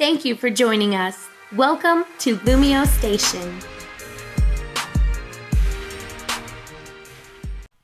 Thank you for joining us. Welcome to LumioseStation.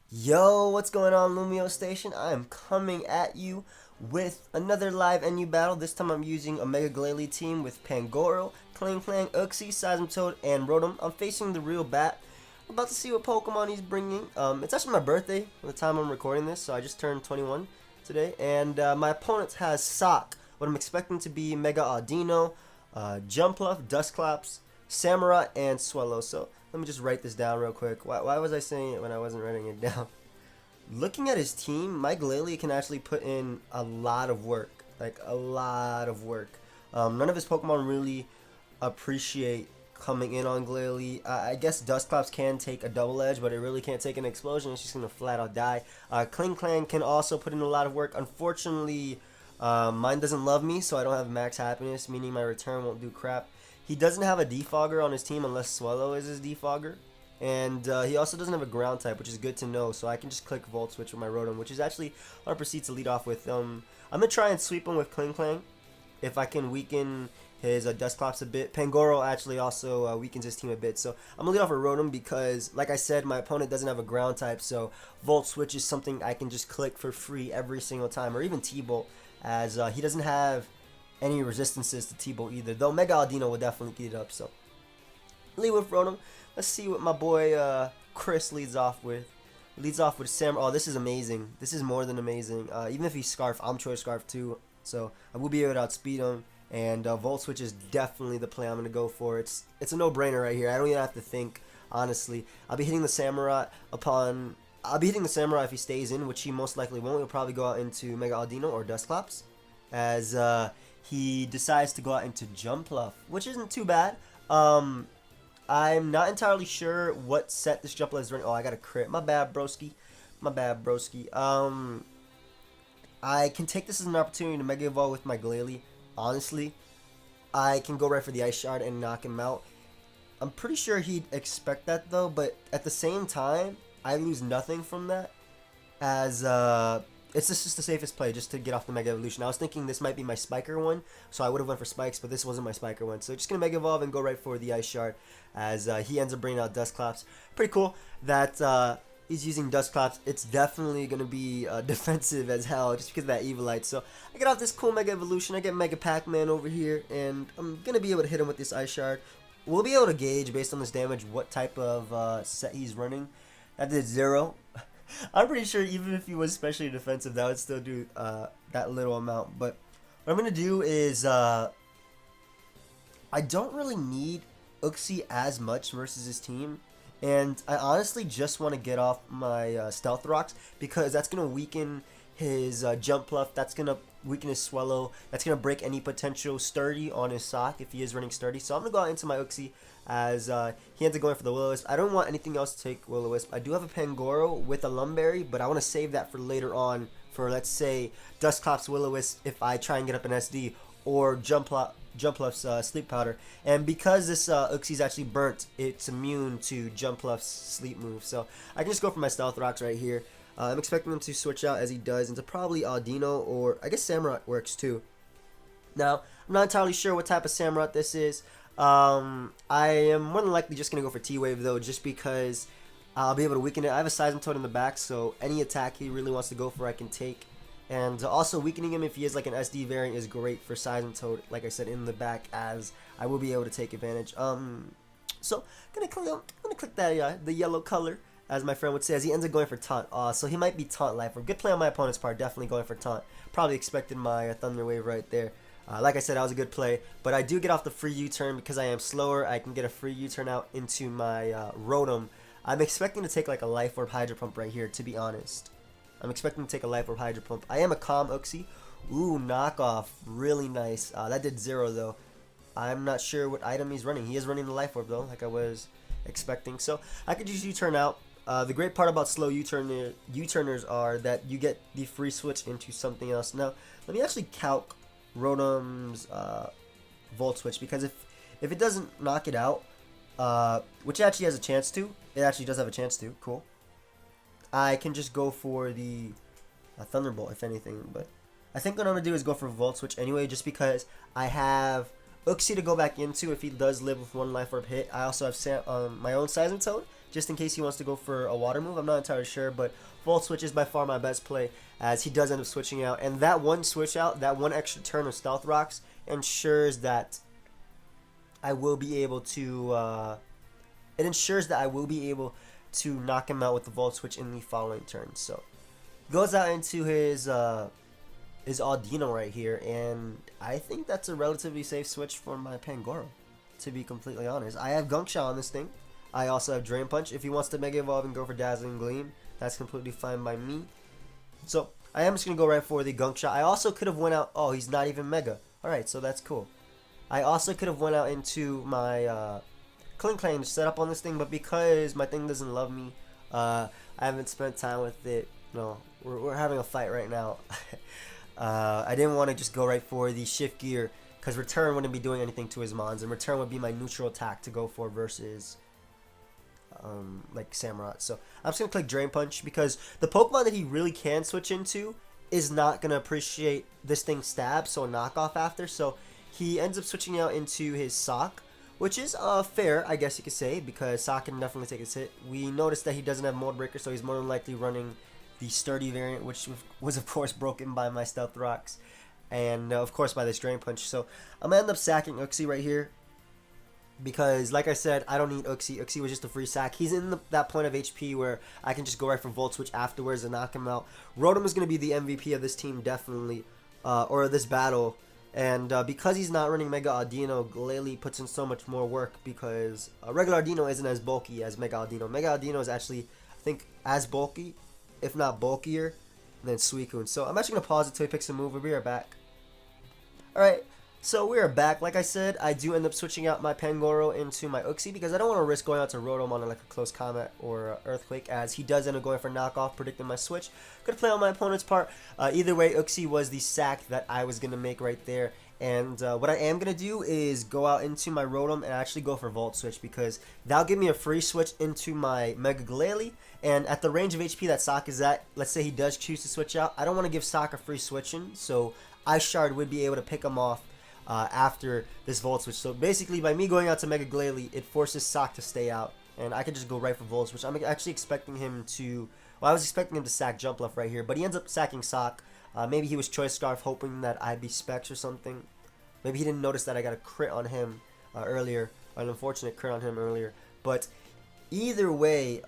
Yo, what's going on, LumioseStation? I am coming at you with another live NU battle. This time I'm using a Mega Glalie team with Pangoro, Klinklang, Uxie, Seismitoad, and Rotom. I'm facing TheRealBat. I'm about to see what Pokemon he's bringing. It's actually my birthday at the time I'm recording this, so I just turned 21 today. And my opponent has Sawk, what I'm expecting to be Mega Audino, Jumpluff, Dusclops, Samurai, and Swellow. So let me just write this down real quick. Why was I saying it when I wasn't writing it down? Looking at his team, my Glalie can actually put in a lot of work. Like, a lot of work. None of his Pokemon really appreciate coming in on Glalie. I guess Dusclops can take a double edge, but it really can't take an explosion. It's just going to flat out die. Klinklang can also put in a lot of work. Unfortunately, mine doesn't love me, so I don't have max happiness, meaning my return won't do crap. He doesn't have a defogger on his team unless Swellow is his defogger. And he also doesn't have a ground type, which is good to know. So I can just click Volt Switch with my Rotom, which is actually what I proceed to lead off with. I'm going to try and sweep him with Klinklang if I can weaken his Dusclops a bit. Pangoro actually also weakens his team a bit. So I'm going to lead off with Rotom because, like I said, my opponent doesn't have a ground type. So Volt Switch is something I can just click for free every single time. Or even T-Bolt, as he doesn't have any resistances to T-Bolt either, though Mega Audino will definitely get it up. So lead with Rotom. Let's see what my boy Chris leads off with. Leads off with Samurai. Oh, this is amazing. This is more than amazing. Even if he's Scarf, I'm Choice Scarf too, so I will be able to outspeed him. And Volt Switch is definitely the play I'm gonna go for. It's a no-brainer right here. I don't even have to think, honestly. I'll be hitting the Samurai if he stays in, which he most likely won't. He'll probably go out into Mega Audino or Dusclops, as he decides to go out into Jumpluff, which isn't too bad. I'm not entirely sure what set this Jumpluff is running. Oh, I got a crit. My bad, broski. My bad, broski. I can take this as an opportunity to Mega Evolve with my Glalie. Honestly, I can go right for the Ice Shard and knock him out. I'm pretty sure he'd expect that though, but at the same time, I lose nothing from that, as it's just the safest play just to get off the Mega Evolution. I was thinking this might be my Spiker one, so I would have went for Spikes, but this wasn't my Spiker one. So just going to Mega Evolve and go right for the Ice Shard, as he ends up bringing out Dusclops. Pretty cool that he's using Dusclops. It's definitely going to be defensive as hell just because of that Evilite. So I get off this cool Mega Evolution. I get Mega Pac-Man over here, and I'm going to be able to hit him with this Ice Shard. We'll be able to gauge, based on this damage, what type of set he's running. That did 0. I'm pretty sure even if he was especially defensive, that would still do that little amount. But what I'm going to do is I don't really need Uxie as much versus his team. And I honestly just want to get off my Stealth Rocks, because that's going to weaken his Jumpluff. That's going to weaken his Swellow. That's going to break any potential Sturdy on his Sawk if he is running Sturdy. So I'm going to go out into my Uxie, as he ends up going for the Will-O-Wisp. I don't want anything else to take Will-O-Wisp. I do have a Pangoro with a Lumberry, but I want to save that for later on for, let's say, Dusclops Will-O-Wisp if I try and get up an SD, or Jumpluff's Sleep Powder. And because this Uxie's actually burnt, it's immune to Jumpluff's Sleep move. So I can just go for my Stealth Rocks right here. I'm expecting him to switch out, as he does, into probably Audino, or I guess Samurai works too. Now, I'm not entirely sure what type of Samurai this is. I am more than likely just going to go for T-Wave though, just because I'll be able to weaken it. I have a Seismitoad in the back, so any attack he really wants to go for I can take. And also weakening him if he is like an SD variant is great for Seismitoad, like I said, in the back, as I will be able to take advantage. So I'm gonna click that the yellow color, as my friend would say, as he ends up going for Taunt. So he might be Taunt Life. Good play on my opponent's part, definitely going for Taunt. Probably expected my Thunder Wave right there. Like I said, that was a good play, but I do get off the free U-turn because I am slower. I can get a free U-turn out into my Rotom. I'm expecting to take like a Life Orb Hydro Pump right here, to be honest. I'm expecting to take a Life Orb Hydro Pump. I am a Calm Uxie. Ooh, knockoff. Really nice. That did 0 though. I'm not sure what item he's running. He is running the Life Orb though, like I was expecting. So I could just U-turn out. The great part about slow U-turners are that you get the free switch into something else. Now, let me actually calc Rotom's Volt Switch, because if it doesn't knock it out, which it actually has a chance to, it actually does have a chance to, cool, I can just go for the Thunderbolt, if anything. But I think what I'm going to do is go for Volt Switch anyway, just because I have Uxie to go back into if he does live with 1 Life Orb hit. I also have my own Seismitoad, just in case he wants to go for a water move. I'm not entirely sure, but Volt Switch is by far my best play, as he does end up switching out. And that one switch out, that one extra turn of Stealth Rocks, ensures that I will be able to, it ensures that I will be able to knock him out with the Volt Switch in the following turn. So, goes out into his Audino right here, and I think that's a relatively safe switch for my Pangoro, to be completely honest. I have Gunk Shot on this thing. I also have Drain Punch. If he wants to Mega Evolve and go for Dazzling Gleam, that's completely fine by me. So, I am just going to go right for the Gunk Shot. I also could have went out, oh, he's not even Mega. Alright, so that's cool. I also could have went out into my Klinklang to set up on this thing, but because my thing doesn't love me, I haven't spent time with it. No, we're having a fight right now. I didn't want to just go right for the Shift Gear, because Return wouldn't be doing anything to his Mons, and Return would be my neutral attack to go for versus like Samurott. So I'm just going to click Drain Punch, because the Pokemon that he really can switch into is not going to appreciate this thing's stab, so a knockoff after. So he ends up switching out into his Sawk, which is fair, I guess you could say, because Sawk can definitely take his hit. We noticed that he doesn't have Mold Breaker, so he's more than likely running the Sturdy variant, which was of course broken by my Stealth Rocks, and of course by this Drain Punch. So I'm going to end up sacking Uxie right here, because like I said, I don't need Uxie. Uxie was just a free sack. He's in that point of HP where I can just go right for Volt Switch afterwards and knock him out. Rotom is going to be the MVP of this team, definitely, or this battle. And because he's not running Mega Audino, Glalie puts in so much more work, because regular Audino isn't as bulky as Mega Audino. Mega Audino is actually, I think, as bulky, if not bulkier, than Suicune. So I'm actually going to pause it till he picks a move. We'll be right back. Alright, so we are back. Like I said, I do end up switching out my Pangoro into my Uxie, because I don't want to risk going out to Rotom on like a close combat or Earthquake, as he does end up going for knockoff, predicting my switch. Could play on my opponent's part. Either way, Uxie was the sack that I was going to make right there. And what I am going to do is go out into my Rotom and actually go for Volt Switch, because that'll give me a free switch into my Mega Glalie. And at the range of HP that Sawk is at, let's say he does choose to switch out, I don't want to give Sawk a free switch in, so Ice Shard would be able to pick him off after this Volt Switch. So basically, by me going out to Mega Glalie, it forces Sawk to stay out, and I can just go right for Volt Switch. I'm actually expecting him to, well, I was expecting him to sack Jumpluff right here, but he ends up sacking Sawk. Maybe he was Choice Scarf hoping that I'd be Specs or something. Maybe he didn't notice that I got a crit on him earlier, an unfortunate crit on him earlier. But either way,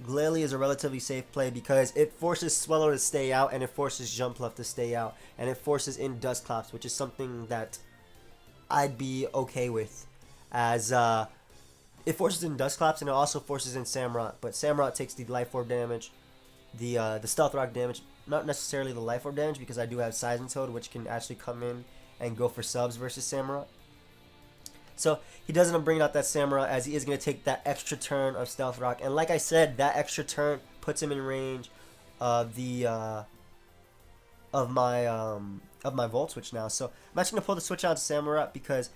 Glalie is a relatively safe play, because it forces Swellow to stay out, and it forces Jumpluff to stay out, and it forces in Dusclops, which is something that I'd be okay with, as it forces in Dusclops, and it also forces in Samurott. But Samurott takes the Life Orb damage, the Stealth Rock damage, not necessarily the Life Orb damage, because I do have Seismitoad, which can actually come in and go for subs versus Samurott. So he does end up bringing out that Samurott, as he is going to take that extra turn of Stealth Rock. And like I said, that extra turn puts him in range of the of my Volt Switch now. So I'm actually going to pull the switch out to Samurott, because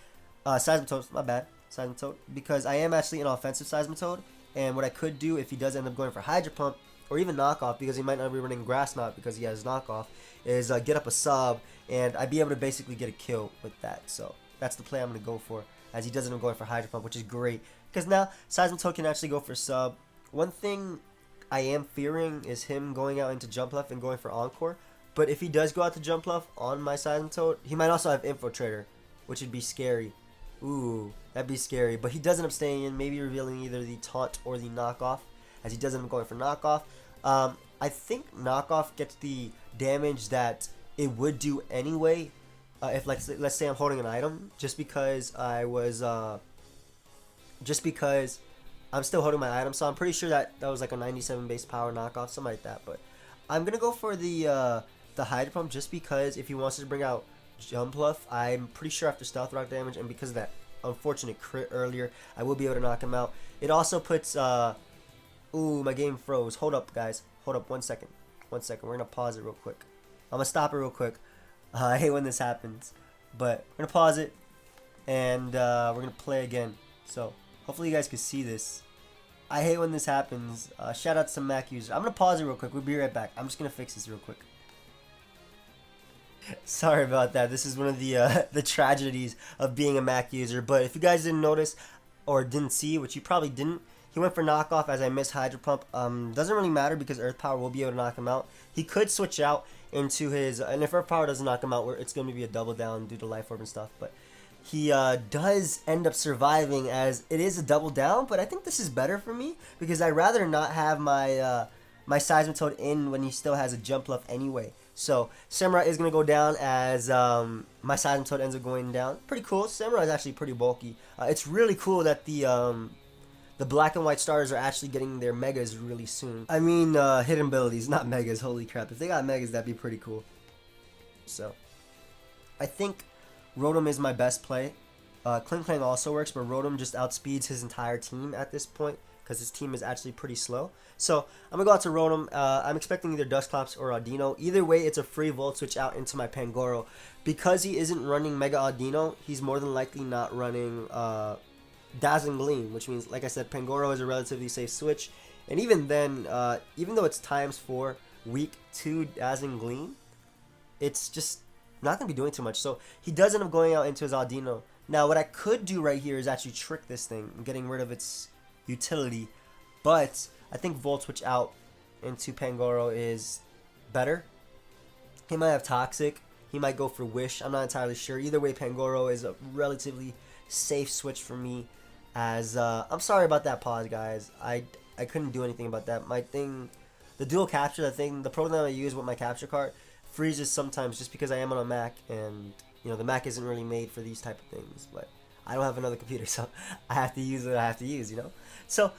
Seismitoad, my bad, Seismitoad, because I am actually an offensive Seismitoad. And what I could do if he does end up going for Hydro Pump, or even Knockoff, because he might not be running Grass Knot because he has Knockoff, is get up a sub, and I'd be able to basically get a kill with that. So that's the play I'm going to go for, as he doesn't end up going for Hydro Pump, which is great, because now Seismitoad can actually go for sub. One thing I am fearing is him going out into Jumpluff and going for Encore, but if he does go out to Jumpluff on my Seismitoad, he might also have Infiltrator, which would be scary. Ooh, that'd be scary, but he does end up staying in, maybe revealing either the Taunt or the Knockoff, as he does end up going for Knockoff. I think Knockoff gets the damage that it would do anyway, if let's say I'm holding an item, just because I'm still holding my item, so I'm pretty sure that was like a 97 base power Knockoff, something like that. But I'm gonna go for the Hydro Pump, just because if he wants to bring out Jumpluff, I'm pretty sure after Stealth Rock damage, and because of that unfortunate crit earlier, I will be able to knock him out. It also puts ooh, my game froze. Hold up, guys. Hold up 1 second. 1 second. We're going to pause it real quick. I'm going to stop it real quick. I hate when this happens. But we're going to pause it. And we're going to play again. So, hopefully you guys can see this. I hate when this happens. Shout out to some Mac users. I'm going to pause it real quick. We'll be right back. I'm just going to fix this real quick. Sorry about that. This is one of the the tragedies of being a Mac user. But if you guys didn't notice or didn't see, which you probably didn't, he went for knockoff as I missed Hydro Pump. Doesn't really matter because Earth Power will be able to knock him out. He could switch out into his, and if Earth Power doesn't knock him out, it's going to be a double down due to Life Orb and stuff. But he does end up surviving as it is a double down. But I think this is better for me because I'd rather not have my my Seismitoad in when he still has a jump left anyway. So Samurai is going to go down as my Seismitoad ends up going down. Pretty cool. Samurai is actually pretty bulky. It's really cool that the black and white starters are actually getting their megas really soon. I mean hidden abilities, not megas. Holy crap. If they got megas, that'd be pretty cool. So I think Rotom is my best play. Klinklang also works, but Rotom just outspeeds his entire team at this point because his team is actually pretty slow. So I'm going to go out to Rotom. I'm expecting either Dusclops or Audino. Either way, it's a free Volt Switch out into my Pangoro. Because he isn't running Mega Audino, he's more than likely not running Dazzling Gleam, which means, like I said, Pangoro is a relatively safe switch. And even then, even though it's ×4 weak to Dazzling Gleam, it's just not going to be doing too much. So he does end up going out into his Audino. Now, what I could do right here is actually trick this thing, getting rid of its utility, but I think Volt Switch out into Pangoro is better. He might have Toxic, he might go for Wish, I'm not entirely sure. Either way, Pangoro is a relatively safe switch for me. As I'm sorry about that pause, guys. I couldn't do anything about that. My thing, the dual capture, the program I use with my capture card freezes sometimes just because I am on a Mac, and you know the Mac isn't really made for these type of things. But I don't have another computer, so I have to use what I have to use, you know. So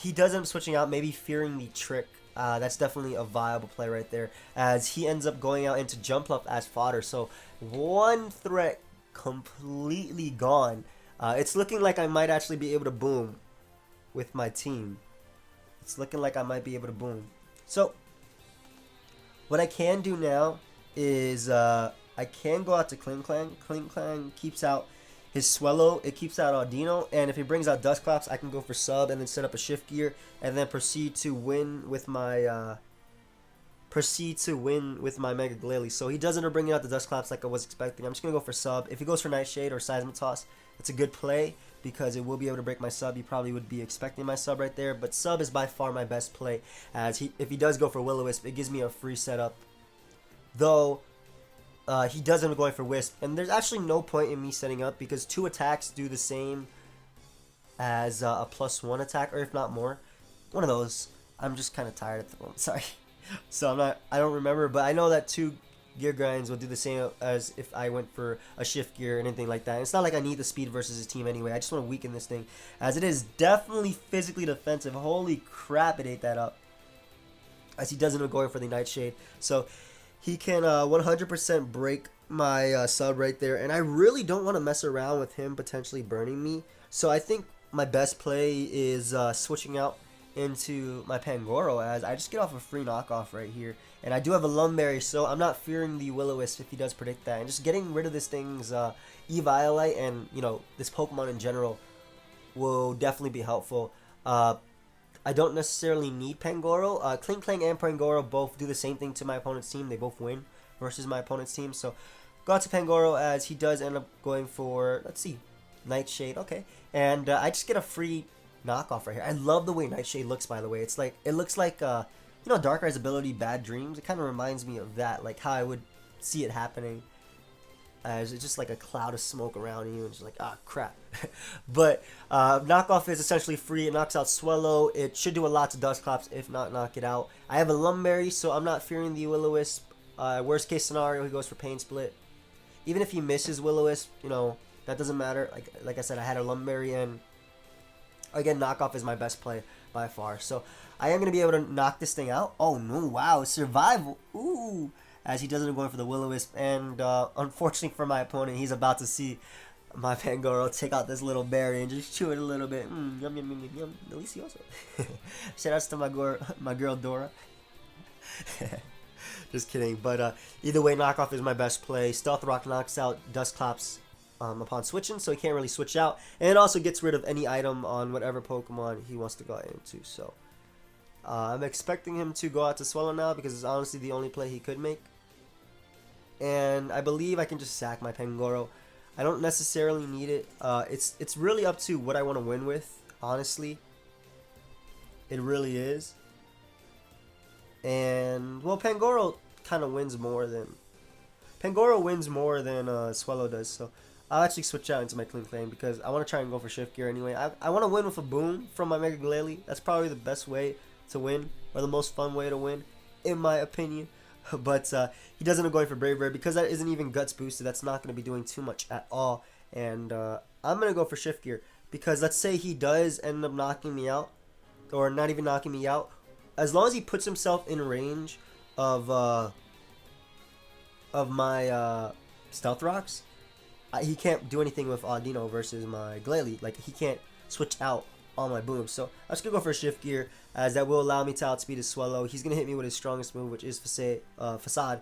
he does end up switching out, maybe fearing the trick. That's definitely a viable play right there, as he ends up going out into Jumpluff as fodder. So one threat completely gone. It's looking like I might actually be able to boom with my team. It's looking like I might be able to boom. So what I can do now is I can go out to Klinklang. Klinklang keeps out his Swellow, it keeps out Audino, and if he brings out Dusclops, I can go for sub and then set up a shift gear and then proceed to win with my Mega Glalie. So he doesn't bring out the Dusclops like I was expecting. I'm just gonna go for sub. If he goes for Nightshade or Seismitoss, it's a good play because it will be able to break my sub. You probably would be expecting my sub right there, but sub is by far my best play, as if he does go for Will-O-Wisp, it gives me a free setup. Though he does end up going for Wisp, and there's actually no point in me setting up because 2 attacks do the same as a +1 attack, or if not more. One of those. I'm just kind of tired at the moment. Sorry. So I don't remember, but I know that 2 gear grinds will do the same as if I went for a shift gear or anything like that. And it's not like I need the speed versus his team anyway. I just want to weaken this thing, as it is definitely physically defensive. Holy crap, it ate that up. As he doesn't end up going for the Nightshade. So he can 100% break my sub right there. And I really don't want to mess around with him potentially burning me. So I think my best play is switching out into my Pangoro, as I just get off a free knockoff right here. And I do have a Lumberry, so I'm not fearing the Will-O-Wisp if he does predict that. And just getting rid of this thing's Eviolite and, you know, this Pokemon in general will definitely be helpful. I don't necessarily need Pangoro. Klinklang and Pangoro both do the same thing to my opponent's team. They both win versus my opponent's team. So go out to Pangoro, as he does end up going for, let's see, Nightshade. Okay. And I just get a free knockoff right here. I love the way Nightshade looks, by the way. It's like, it looks like you know, Darkrai's ability Bad Dreams. It kind of reminds me of that, like how I would see it happening, as it's just like a cloud of smoke around you and just like, ah, crap. But knockoff is essentially free. It knocks out Swellow. It should do a lot to Dusclops, if not knock it out. I have a Lumberry, so I'm not fearing the Will-O-Wisp. Worst case scenario, he goes for Pain Split. Even if he misses Will-O-Wisp, you know, that doesn't matter. Like I said, I had a Lumberry, and again, knockoff is my best play by far. So I am going to be able to knock this thing out. Oh, no, wow, survival. Ooh, as he doesn't go for the Will-O-Wisp. And unfortunately for my opponent, he's about to see my Pangoro take out this little berry and just chew it a little bit. Yum, yum, yum, yum, yum. Delicioso. Shout outs to my girl Dora. Just kidding. But either way, knockoff is my best play. Stealth Rock knocks out Dusclops upon switching, so he can't really switch out, and it also gets rid of any item on whatever Pokemon he wants to go into. So I'm expecting him to go out to Swellow now, because it's honestly the only play he could make. and I believe I can just sack my Pangoro. I don't necessarily need it. It's really up to what I want to win with, honestly. It really is. And well, Pangoro kind of wins more than Swellow does. So I'll actually switch out into my Klinklang because I want to try and go for shift gear anyway. I want to win with a boom from my Mega Glalie. That's probably the best way to win, or the most fun way to win, in my opinion. But he doesn't go for Brave Bird because that isn't even Guts boosted. That's not going to be doing too much at all. And I'm going to go for shift gear because let's say he does end up knocking me out, or not even knocking me out. As long as he puts himself in range of my Stealth Rocks, he can't do anything with Audino versus my Glalie. Like, he can't switch out on my boom. So I'm just gonna go for a shift gear, as that will allow me to outspeed his Swellow. He's gonna hit me with his strongest move, which is Facade.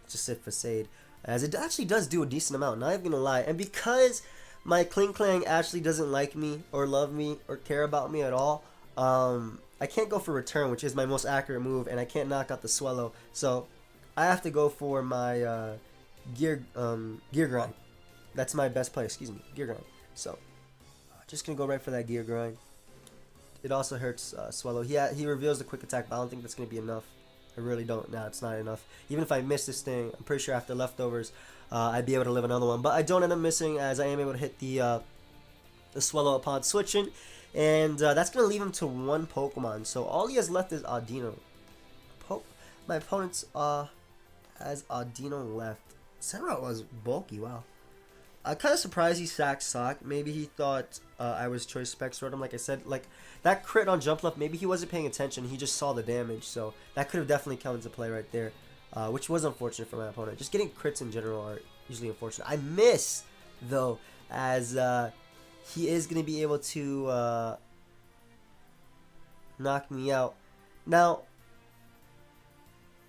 Just said Facade, as it actually does do a decent amount. Not even gonna lie. And because my Klinklang actually doesn't like me or love me or care about me at all, I can't go for return, which is my most accurate move, and I can't knock out the Swellow. So I have to go for my gear grind. That's my best play. Excuse me, gear grind. So just gonna go right for that gear grind. It also hurts Swellow. He reveals the quick attack, but I don't think that's gonna be enough. I really don't. Nah, it's not enough. Even if I miss this thing, I'm pretty sure after leftovers, I'd be able to live another one. But I don't end up missing, as I am able to hit the Swellow upon switching, and that's gonna leave him to one Pokemon. So all he has left is Audino. My opponent's has Audino left. Samurott was bulky. Wow. I'm kind of surprised he sacked Sawk. Maybe he thought I was Choice Specs Rotom. Like I said, like that crit on Jump Left, maybe he wasn't paying attention. He just saw the damage. So that could have definitely come into play right there, which was unfortunate for my opponent. Just getting crits in general are usually unfortunate. I miss, though, as he is going to be able to knock me out. Now,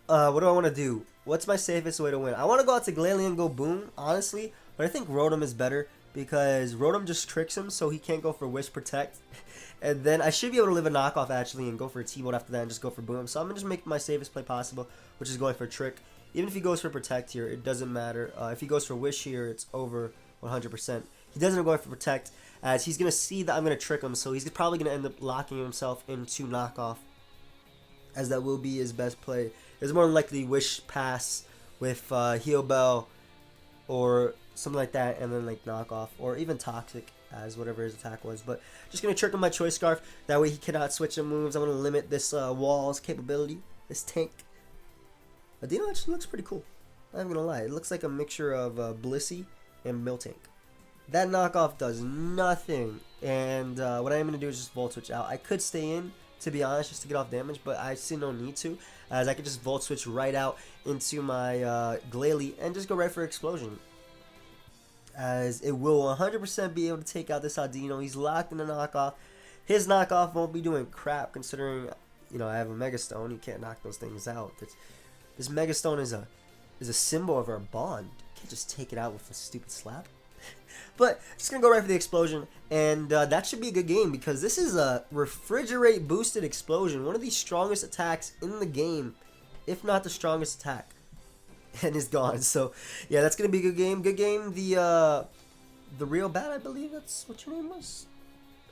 what do I want to do? What's my safest way to win? I want to go out to Glalie and go boom, honestly. But I think Rotom is better because Rotom just tricks him, so he can't go for Wish Protect. And then I should be able to live a knockoff, actually, and go for a T-Bolt after that and just go for boom. So I'm going to just make my safest play possible, which is going for Trick. Even if he goes for Protect here, it doesn't matter. If he goes for Wish here, it's over 100%. He doesn't go for Protect, as he's going to see that I'm going to trick him, so he's probably going to end up locking himself into knockoff, as that will be his best play. It's more likely Wish Pass with Heal Bell or something like that, and then like knockoff, or even Toxic, as whatever his attack was. But just gonna trick him my Choice Scarf. That way he cannot switch in moves. I'm gonna limit this wall's capability. This tank. Audino actually looks pretty cool. I'm not gonna lie. It looks like a mixture of Blissey and Miltank. That knockoff does nothing, and what I am gonna do is just Volt Switch out. I could stay in, to be honest, just to get off damage, but I see no need to, as I could just Volt Switch right out into my Glalie and just go right for Explosion, as it will 100% be able to take out this Audino. He's locked in a knockoff. His knockoff won't be doing crap, considering, you know, I have a Mega Stone. You can't knock those things out. This Mega Stone is a symbol of our bond. You can't just take it out with a stupid slap. But just gonna go right for the Explosion, and that should be a good game, because this is a Refrigerate boosted Explosion, one of the strongest attacks in the game, if not the strongest attack, and is gone. So yeah, that's gonna be a good game. Good game. The TheRealBat, I believe that's what your name was.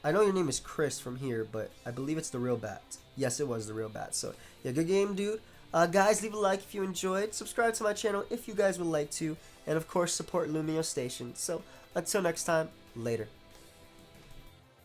I know your name is Chris from here, but I believe it's TheRealBat. Yes, it was TheRealBat. So yeah, good game, dude. Guys, leave a like if you enjoyed. Subscribe to my channel if you guys would like to. And of course, support LumioStation. So until next time, later.